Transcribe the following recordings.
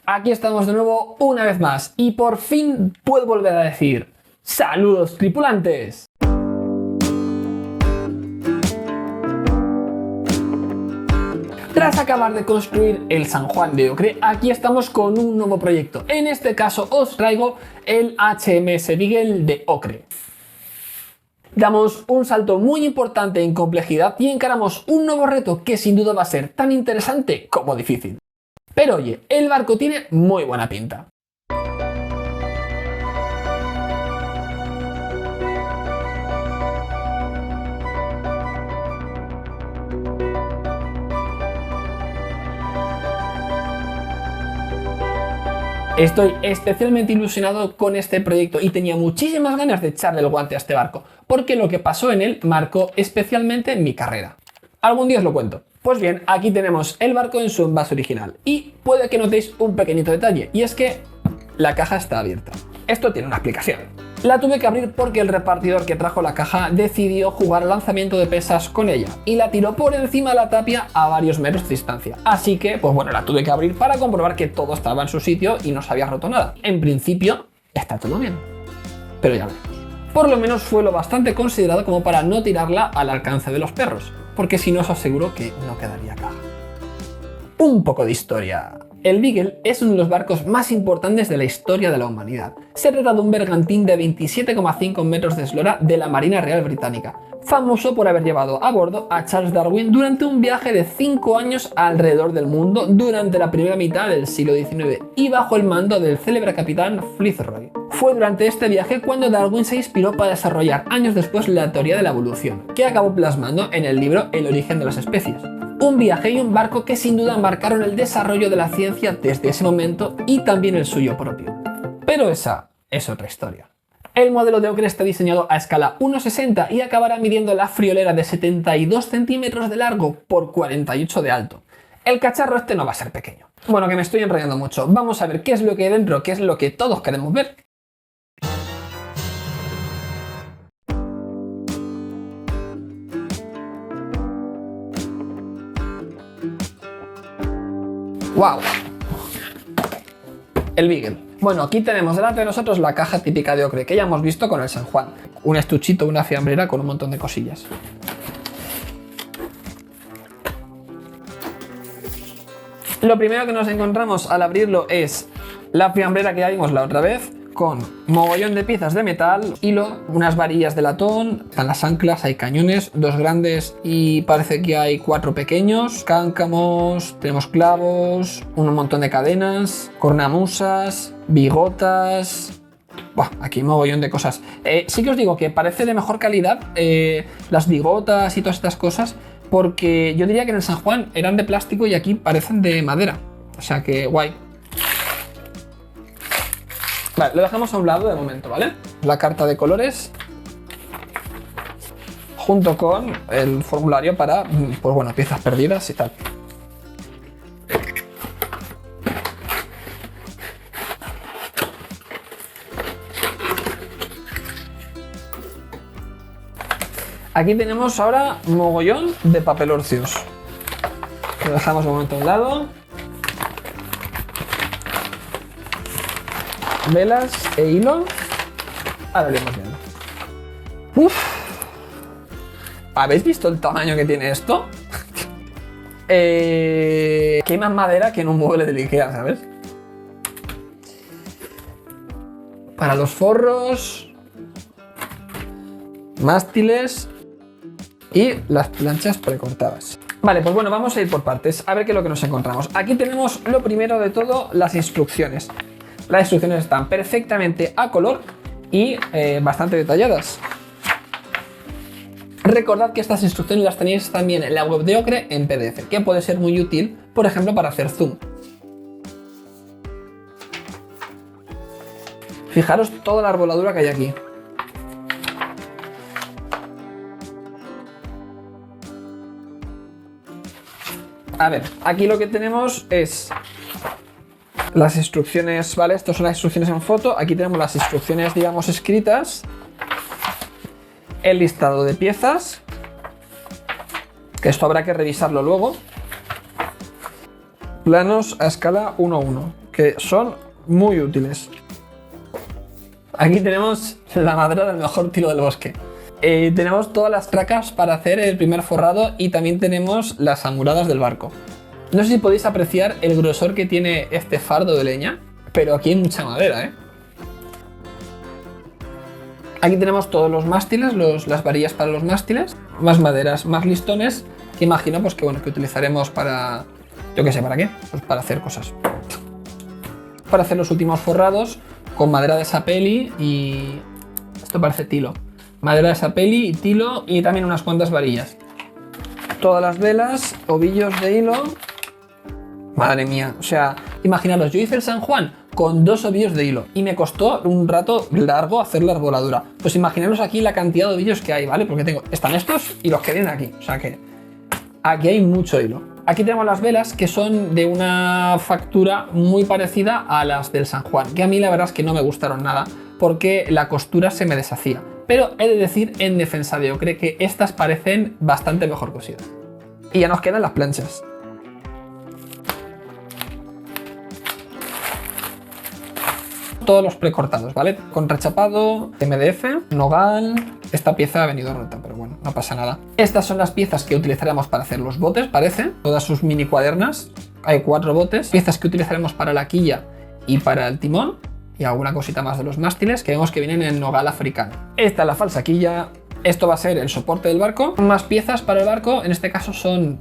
Aquí estamos de nuevo una vez más y por fin puedo volver a decir ¡saludos, tripulantes! Tras acabar de construir el San Juan de Ocre, aquí estamos con un nuevo proyecto. En este caso os traigo el HMS Beagle de Ocre. Damos un salto muy importante en complejidad y encaramos un nuevo reto que sin duda va a ser tan interesante como difícil. Pero oye, el barco tiene muy buena pinta. Estoy especialmente ilusionado con este proyecto y tenía muchísimas ganas de echarle el guante a este barco, porque lo que pasó en él marcó especialmente mi carrera. Algún día os lo cuento. Pues bien, aquí tenemos el barco en su envase original y puede que notéis un pequeñito detalle, y es que la caja está abierta. Esto tiene una explicación. La tuve que abrir porque el repartidor que trajo la caja decidió jugar al lanzamiento de pesas con ella y la tiró por encima de la tapia a varios metros de distancia. Así que, pues bueno, la tuve que abrir para comprobar que todo estaba en su sitio y no se había roto nada. En principio, está todo bien. Pero ya veremos. Por lo menos fue lo bastante considerado como para no tirarla al alcance de los perros, porque si no os aseguro que no quedaría caja. Un poco de historia. El Beagle es uno de los barcos más importantes de la historia de la humanidad. Se trata de un bergantín de 27,5 metros de eslora de la Marina Real Británica, famoso por haber llevado a bordo a Charles Darwin durante un viaje de 5 años alrededor del mundo durante la primera mitad del siglo XIX y bajo el mando del célebre capitán Fitzroy. Fue durante este viaje cuando Darwin se inspiró para desarrollar años después la teoría de la evolución, que acabó plasmando en el libro El origen de las especies. Un viaje y un barco que sin duda marcaron el desarrollo de la ciencia desde ese momento y también el suyo propio. Pero esa es otra historia. El modelo de Ocre está diseñado a escala 1,60 y acabará midiendo la friolera de 72 centímetros de largo por 48 de alto. El cacharro este no va a ser pequeño. Bueno, que me estoy enrollando mucho. Vamos a ver qué es lo que hay dentro, qué es lo que todos queremos ver. ¡Wow! El Beagle. Bueno, aquí tenemos delante de nosotros la caja típica de Ocre, que ya hemos visto con el San Juan. Un estuchito, una fiambrera con un montón de cosillas. Lo primero que nos encontramos al abrirlo es la fiambrera que ya vimos la otra vez, con mogollón de piezas de metal, hilo, unas varillas de latón, están las anclas, hay cañones, 2 grandes y parece que hay 4 pequeños, cáncamos, tenemos clavos, un montón de cadenas, cornamusas, bigotas. Buah, aquí mogollón de cosas. Sí que os digo que parece de mejor calidad las bigotas y todas estas cosas, porque yo diría que en el San Juan eran de plástico y aquí parecen de madera. O sea que guay. Vale, lo dejamos a un lado de momento, ¿vale? La carta de colores junto con el formulario para, pues bueno, piezas perdidas y tal. Aquí tenemos ahora mogollón de papelorcios. Lo dejamos un momento a un lado. Velas e hilo. Ahora lo iremos viendo. Uf. ¿Habéis visto el tamaño que tiene esto? Que hay más madera que en un mueble del Ikea, ¿sabes? Para los forros, mástiles y las planchas precortadas. Vale, pues bueno, vamos a ir por partes a ver qué es lo que nos encontramos. Aquí tenemos lo primero de todo, las instrucciones. Las instrucciones están perfectamente a color y bastante detalladas. Recordad que estas instrucciones las tenéis también en la web de Ocre en PDF, que puede ser muy útil, por ejemplo, para hacer zoom. Fijaros toda la arboladura que hay aquí. A ver, aquí lo que tenemos es las instrucciones, ¿vale? Estas son las instrucciones en foto. Aquí tenemos las instrucciones, digamos, escritas. El listado de piezas, que esto habrá que revisarlo luego. Planos a escala 1:1, que son muy útiles. Aquí tenemos la madera del mejor tilo del bosque. Tenemos todas las tracas para hacer el primer forrado y también tenemos las amuradas del barco. No sé si podéis apreciar el grosor que tiene este fardo de leña, pero aquí hay mucha madera, ¿eh? Aquí tenemos todos los mástiles, las varillas para los mástiles, más maderas, más listones, que imagino pues, que utilizaremos para... yo qué sé, ¿para qué? Pues para hacer cosas. Para hacer los últimos forrados con madera de sapeli y... esto parece tilo. Madera de sapeli y tilo y también unas cuantas varillas. Todas las velas, ovillos de hilo... Madre mía, o sea, imaginaros, yo hice el San Juan con 2 ovillos de hilo y me costó un rato largo hacer la arboladura. Pues imaginaros aquí la cantidad de ovillos que hay, ¿vale? Porque están estos y los que vienen aquí, o sea que aquí hay mucho hilo. Aquí tenemos las velas que son de una factura muy parecida a las del San Juan, que a mí la verdad es que no me gustaron nada porque la costura se me deshacía. Pero he de decir en defensa de Ocre que estas parecen bastante mejor cosidas. Y ya nos quedan las planchas. Todos los precortados, ¿vale? Con rechapado, MDF, nogal... Esta pieza ha venido rota, pero bueno, no pasa nada. Estas son las piezas que utilizaremos para hacer los botes, parece. Todas sus mini cuadernas. Hay 4 botes. Piezas que utilizaremos para la quilla y para el timón. Y alguna cosita más de los mástiles que vemos que vienen en nogal africano. Esta es la falsa quilla. Esto va a ser el soporte del barco. Más piezas para el barco. En este caso son...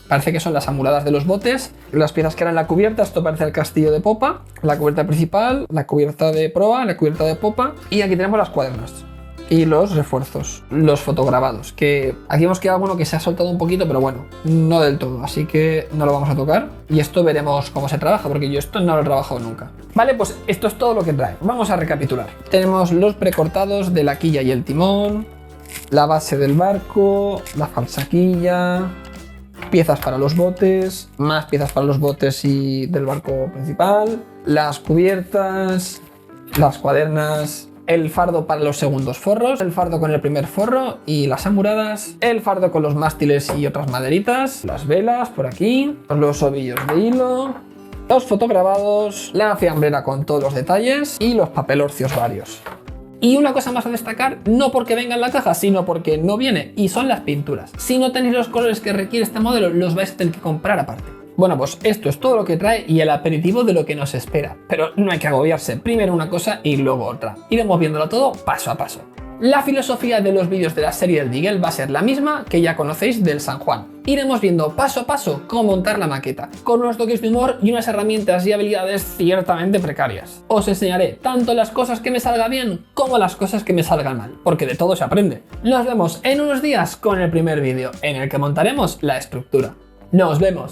parece que son las amuradas de los botes, las piezas que eran la cubierta, esto parece el castillo de popa, la cubierta principal, la cubierta de proa, la cubierta de popa y aquí tenemos las cuadernas y los refuerzos, los fotograbados, que aquí hemos quedado alguno que se ha soltado un poquito, pero bueno, no del todo, así que no lo vamos a tocar y esto veremos cómo se trabaja, porque yo esto no lo he trabajado nunca. Vale, pues esto es todo lo que trae. Vamos a recapitular. Tenemos los precortados de la quilla y el timón, la base del barco, la falsa quilla, piezas para los botes, más piezas para los botes y del barco principal, las cubiertas, las cuadernas, el fardo para los segundos forros, el fardo con el primer forro y las amuradas, el fardo con los mástiles y otras maderitas, las velas por aquí, los ovillos de hilo, los fotograbados, la fiambrera con todos los detalles y los papelorcios varios. Y una cosa más a destacar, no porque venga en la caja, sino porque no viene, y son las pinturas. Si no tenéis los colores que requiere este modelo, los vais a tener que comprar aparte. Bueno, pues esto es todo lo que trae y el aperitivo de lo que nos espera. Pero no hay que agobiarse, primero una cosa y luego otra. Iremos viéndolo todo paso a paso. La filosofía de los vídeos de la serie del Diguel va a ser la misma que ya conocéis del San Juan. Iremos viendo paso a paso cómo montar la maqueta, con unos toques de humor y unas herramientas y habilidades ciertamente precarias. Os enseñaré tanto las cosas que me salgan bien como las cosas que me salgan mal, porque de todo se aprende. Nos vemos en unos días con el primer vídeo, en el que montaremos la estructura. ¡Nos vemos!